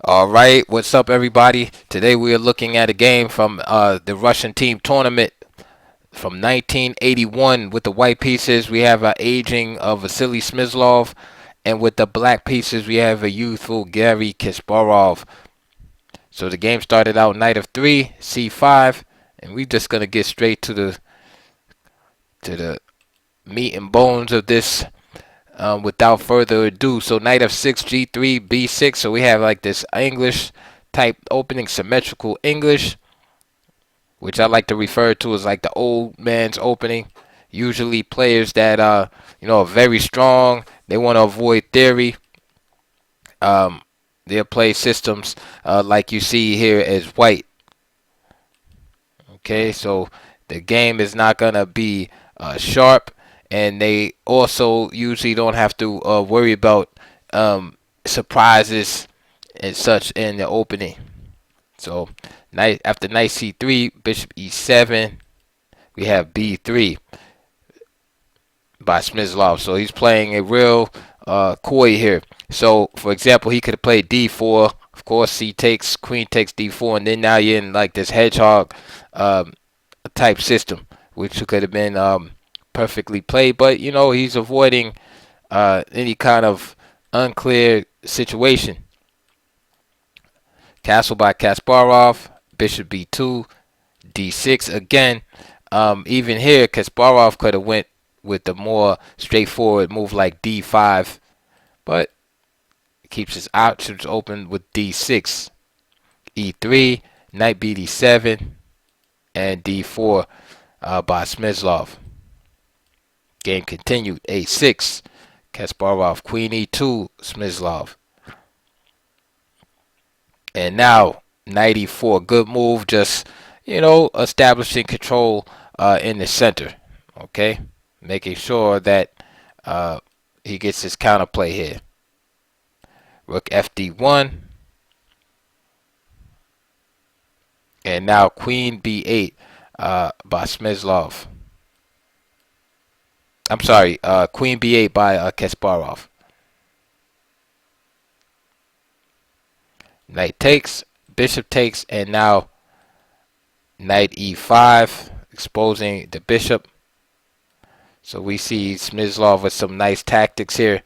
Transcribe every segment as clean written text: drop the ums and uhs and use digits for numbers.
All right, what's up, everybody? Today we are looking at a game from the Russian team tournament from 1981. With the white pieces, we have an aging of Vasily Smyslov, and with the black pieces, we have a youthful Gary Kasparov. So the game started out knight of three, c5, and we're just gonna get straight to the meat and bones of this without further ado. So knight of 6, g3, b6. So we have like this English type opening, symmetrical English, which I like to refer to as like the old man's opening. Usually players that are very strong. They want to avoid theory. Um, they'll play systems like you see here as white. Okay, so the game is not gonna be sharp, and they also usually don't have to worry about surprises and such in the opening. So knight after knight c3, bishop e7, we have b3 by Smyslov. So he's playing a real coy here. So for example, he could have played d4. Of course, c takes, queen takes d4, and then now you're in like this hedgehog um, type system, which could have been perfectly played. But he's avoiding any kind of unclear situation. Castle by Kasparov, bishop b2, d6 again. Even here, Kasparov could have went with the more straightforward move like d5, but keeps his options open with d6, e3, knight bd7, and d4 by Smyslov. Game continued. a6, Kasparov, queen e2, Smyslov. And now knight e4, good move, just establishing control in the center. Okay, making sure that he gets his counterplay here. Rook fd1, and now queen b8 by Smyslov. I'm sorry, queen b8 by Kasparov. Knight takes, bishop takes, and now knight e5, exposing the bishop. So we see Smyslov with some nice tactics here,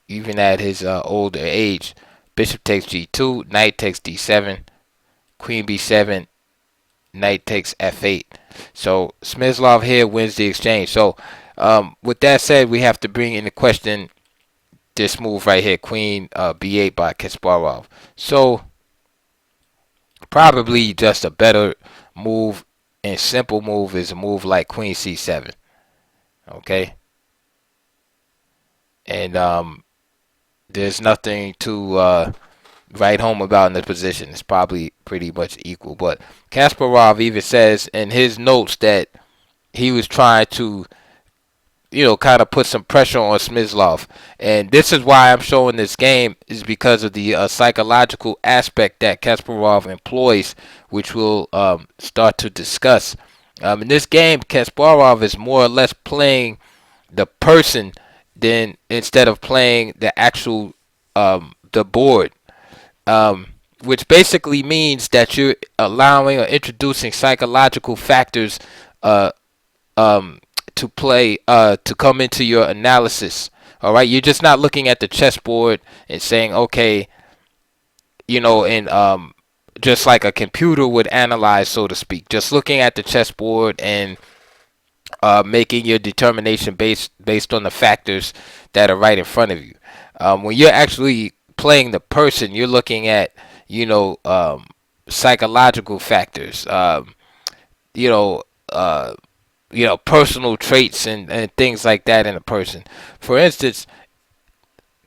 even at his older age. Bishop takes g2, knight takes d7, queen b7, knight takes f8. So Smyslov here wins the exchange. So with that said, we have to bring into question this move right here, queen b8 by Kasparov. So probably just a better move and simple move is a move like queen c7. Okay, and there's nothing to write home about in this position. It's probably pretty much equal. But Kasparov even says in his notes that he was trying to kind of put some pressure on Smyslov. And this is why I'm showing this game is because of the psychological aspect that Kasparov employs, which we'll start to discuss. In this game, Kasparov is more or less playing the person than instead of playing the actual the board. Which basically means that you're allowing or introducing psychological factors uh, um, to play to come into your analysis. All right, you're just not looking at the chessboard and saying, okay, and just like a computer would analyze, so to speak. Just looking at the chessboard and making your determination based on the factors that are right in front of you. When you're actually playing the person, you're looking at psychological factors. You know. Personal traits and things like that in a person. For instance,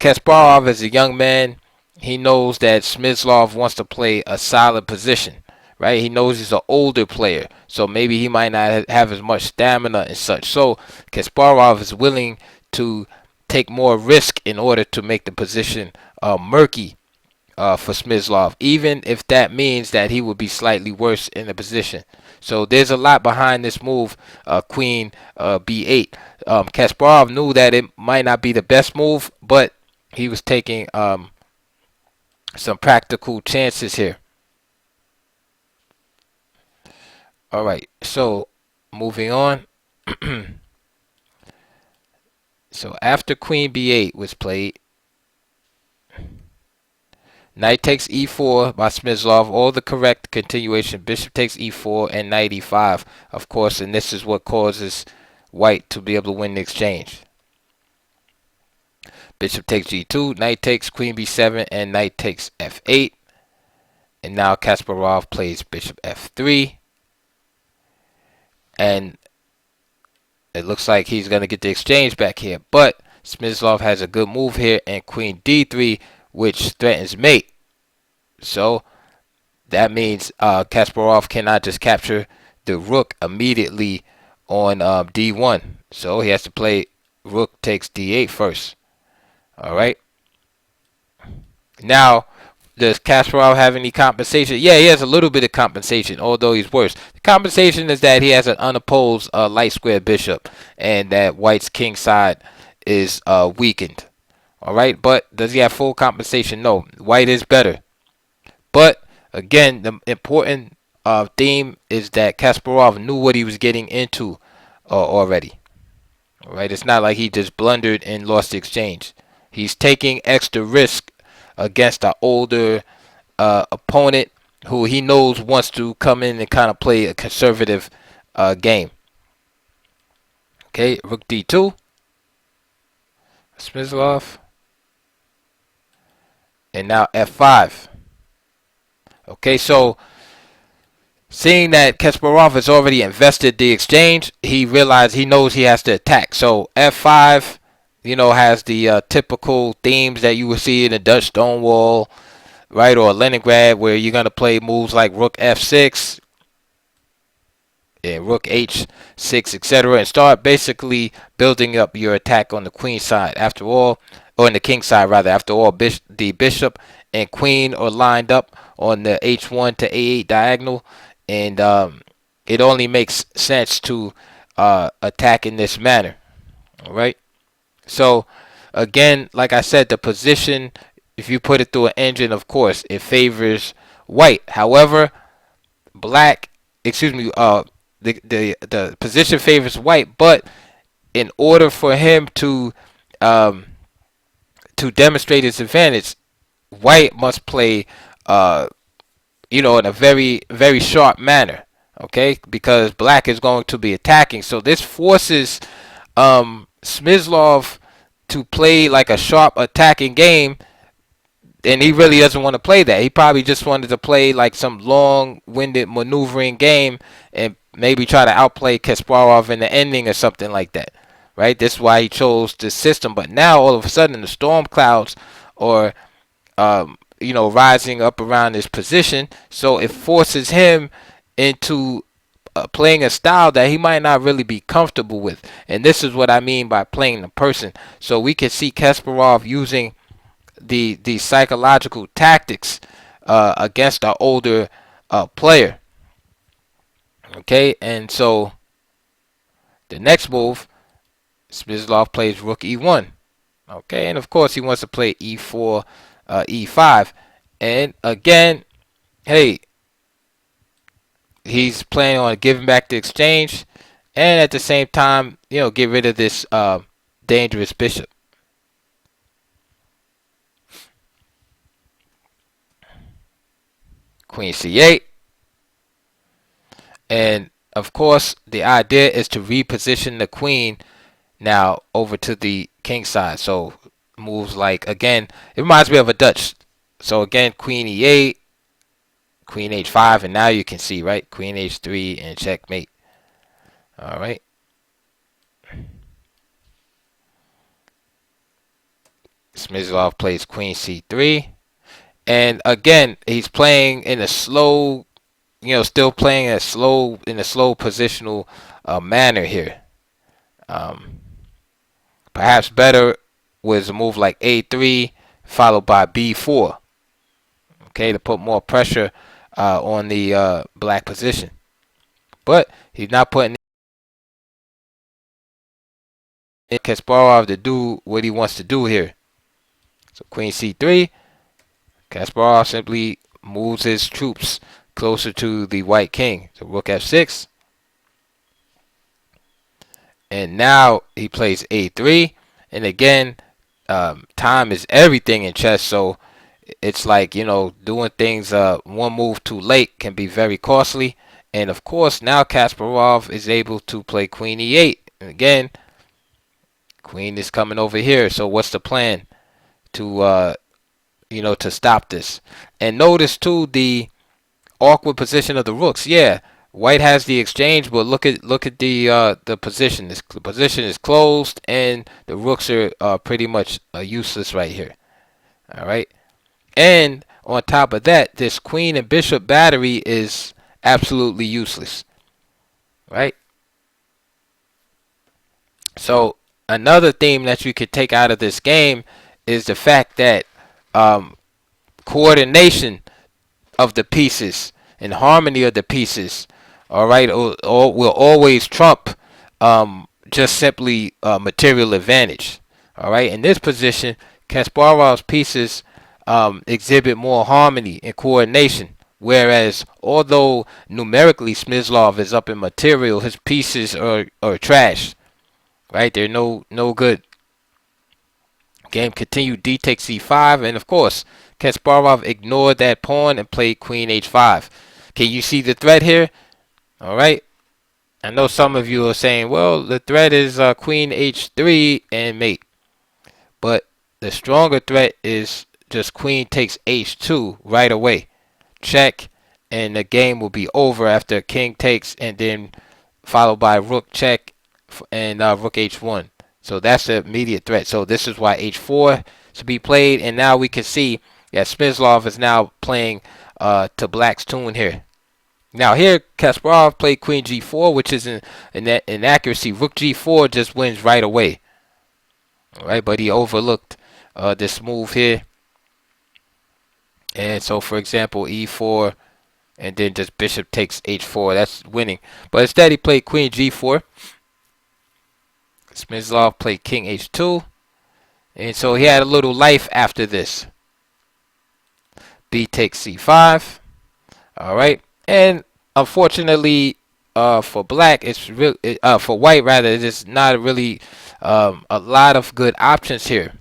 Kasparov as a young man, he knows that Smyslov wants to play a solid position, right? He knows he's an older player, so maybe he might not have as much stamina and such. So Kasparov is willing to take more risk in order to make the position murky for Smyslov, even if that means that he would be slightly worse in the position. So there's a lot behind this move, Queen B8. Kasparov knew that it might not be the best move, but he was taking some practical chances here. All right, so moving on. So after Queen B8 was played, Knight takes E4 by Smyslov, all the correct continuation. Bishop takes E4 and Knight E5, of course, and this is what causes White to be able to win the exchange. Bishop takes G2, Knight takes Queen B7, and Knight takes F8. And now Kasparov plays Bishop F3. And it looks like he's going to get the exchange back here. But Smyslov has a good move here, and Queen D3, which threatens mate. So that means Kasparov cannot just capture the rook immediately on D1. So he has to play rook takes D8 first. All right. Now, does Kasparov have any compensation? Yeah, he has a little bit of compensation, although he's worse. The compensation is that he has an unopposed light square bishop, and that White's king side is weakened. All right, but does he have full compensation? No. White is better. But again, the important theme is that Kasparov knew what he was getting into already. All right, it's not like he just blundered and lost the exchange. He's taking extra risk against an older opponent who he knows wants to come in and kind of play a conservative game. Okay, rook D2. Smyslov. And now F5. Okay, so seeing that Kasparov has already invested the exchange, he knows he has to attack. So F5, has the typical themes that you would see in the Dutch Stonewall, right, or Leningrad, where you're going to play moves like rook F6 and rook H6, etc., and start basically building up your attack on the queen side. After all, or on the king side rather. After all, the bishop and queen are lined up on the H1 to A8 diagonal, and it only makes sense to attack in this manner. All right. So again, like I said, the position, if you put it through an engine, of course, it favors White. However, the position favors White, but in order for him to demonstrate his advantage, White must play in a very, very sharp manner. Okay, because Black is going to be attacking. So this forces Smyslov to play like a sharp attacking game, and he really doesn't want to play that. He probably just wanted to play like some long-winded maneuvering game and maybe try to outplay Kasparov in the ending or something like that. Right? This is why he chose this system. But now all of a sudden the storm clouds are rising up around his position, so it forces him into playing a style that he might not really be comfortable with. And this is what I mean by playing the person. So we can see Kasparov using the psychological tactics against our older player. Okay, and so the next move, Smyslov plays rook E1. Okay, and of course he wants to play E4, E5, and again, hey, he's planning on giving back the exchange, and at the same time, get rid of this dangerous bishop. Queen C8, and of course, the idea is to reposition the queen now over to the king side. So moves like, again, it reminds me of a Dutch. So again, Queen E8, Queen H5, and now you can see, right, Queen H3 and checkmate. All right. Smyslov plays Queen C3, and again, he's playing in a slow, still playing in a slow positional manner here. Perhaps better was a move like A3 followed by B4. Okay, to put more pressure on the Black position. But he's not putting Kasparov to do what he wants to do here. So Queen C3. Kasparov simply moves his troops closer to the white king. So rook f6. And now he plays a3. And again, time is everything in chess. So it's like, doing things one move too late can be very costly. And of course, now Kasparov is able to play queen e8. And again, queen is coming over here. So what's the plan to to stop this? And notice too the awkward position of the rooks. Yeah, white has the exchange, but look at the position. The position is closed, and the rooks are pretty much useless right here. All right, and on top of that, this queen and bishop battery is absolutely useless. Right. So another theme that you could take out of this game is the fact that coordination of the pieces and harmony of the pieces, all right, will always trump just simply material advantage. All right, in this position, Kasparov's pieces exhibit more harmony and coordination, whereas although numerically Smyslov is up in material, his pieces are trash. Right, they're no good. Game continued. D takes c5, and of course, Kasparov ignored that pawn and played queen h5. Can you see the threat here? All right. I know some of you are saying, well, the threat is queen h3 and mate. But the stronger threat is just queen takes h2 right away. Check, and the game will be over after king takes, and then followed by rook check and rook h1. So that's the immediate threat. So this is why h4 should be played. And now we can see that Smyslov is now playing to black's tune here. Now here, Kasparov played queen g4, which is an inaccuracy. Rook g4 just wins right away. All right, but he overlooked this move here. And so, for example, e4, and then just bishop takes h4. That's winning. But instead, he played queen g4. Smyslov played king h2. And so he had a little life after this. B takes c5. All right. And unfortunately for black, it's for white rather, it's not really a lot of good options here.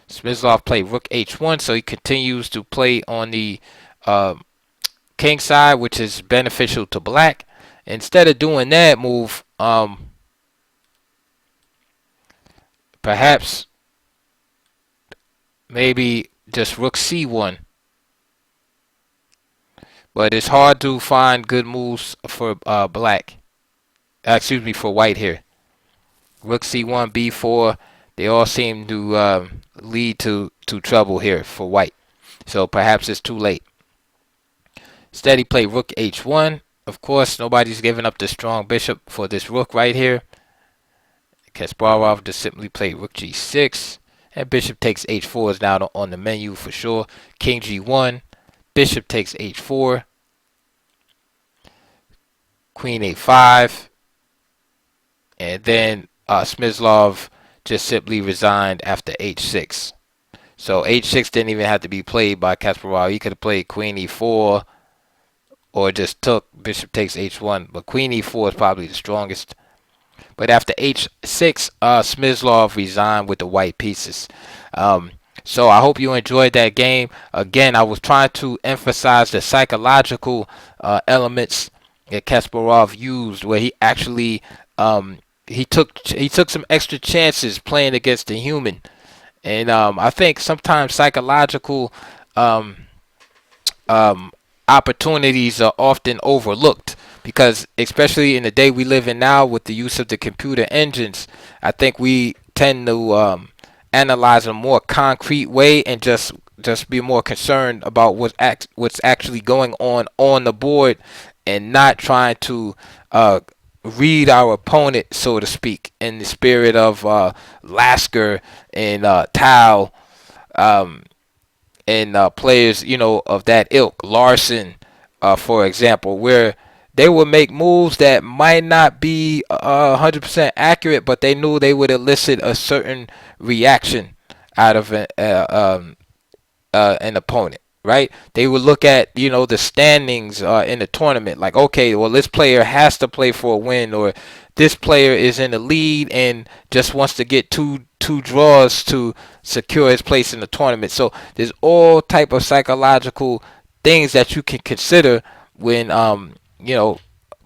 Smyslov played rook h1, so he continues to play on the king side, which is beneficial to black. Instead of doing that move, perhaps maybe just rook c1. But it's hard to find good moves for black. Excuse me, for white here. Rook c1, b4, they all seem to lead to trouble here for white. So perhaps it's too late. Instead, he played rook h1. Of course, nobody's giving up the strong bishop for this rook right here. Kasparov just simply played rook g6. And bishop takes h4 is now on the menu for sure. King g1. Bishop takes h4. Queen a5. And then Smyslov just simply resigned after h6. So h6 didn't even have to be played by Kasparov. He could have played queen e4 or just took bishop takes h1. But queen e4 is probably the strongest. But after h6, Smyslov resigned with the white pieces. So I hope you enjoyed that game. Again, I was trying to emphasize the psychological elements that Kasparov used, where he actually he took some extra chances playing against the human. And I think sometimes psychological opportunities are often overlooked, because especially in the day we live in now with the use of the computer engines, I think we tend to analyze in a more concrete way and just be more concerned about what's actually going on the board, and not trying to read our opponent, so to speak, in the spirit of Lasker and Tao, and players, of that ilk. Larson, for example, where they would make moves that might not be 100% accurate, but they knew they would elicit a certain reaction out of an opponent, right? They would look at, the standings in the tournament, like, okay, well, this player has to play for a win, or this player is in the lead and just wants to get two draws to secure his place in the tournament. So there's all type of psychological things that you can consider when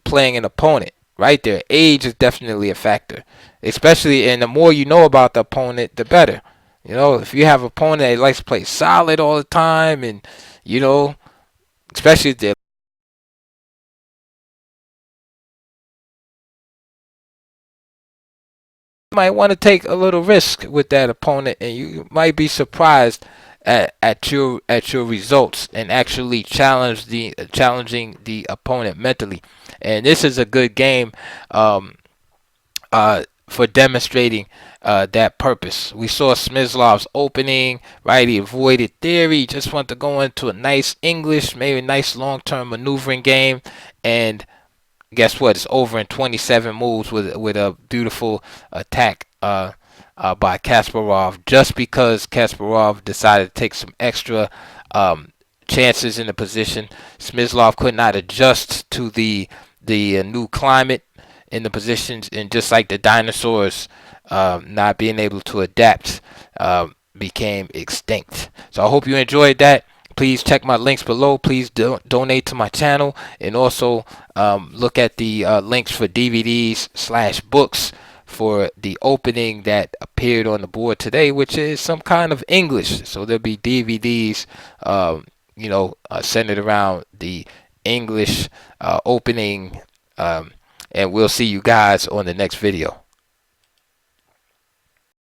playing an opponent. Right there, age is definitely a factor, especially, and the more you know about the opponent, the better. If you have an opponent that likes to play solid all the time, and you know, especially if they might want to take a little risk with that opponent, and you might be surprised at your results, and actually challenging the opponent mentally. And this is a good game. For demonstrating that purpose. We saw Smyslov's opening, right? He avoided theory, just wanted to go into a nice English, maybe a nice long-term maneuvering game, and guess what? It's over in 27 moves with a beautiful attack by Kasparov, just because Kasparov decided to take some extra chances in the position. Smyslov could not adjust to the new climate in the positions, and just like the dinosaurs, not being able to adapt, became extinct. So I hope you enjoyed that. Please check my links below. Please donate to my channel, and also look at the links for DVDs/books for the opening that appeared on the board today, which is some kind of English. So there'll be DVDs, centered around the English opening. And we'll see you guys on the next video.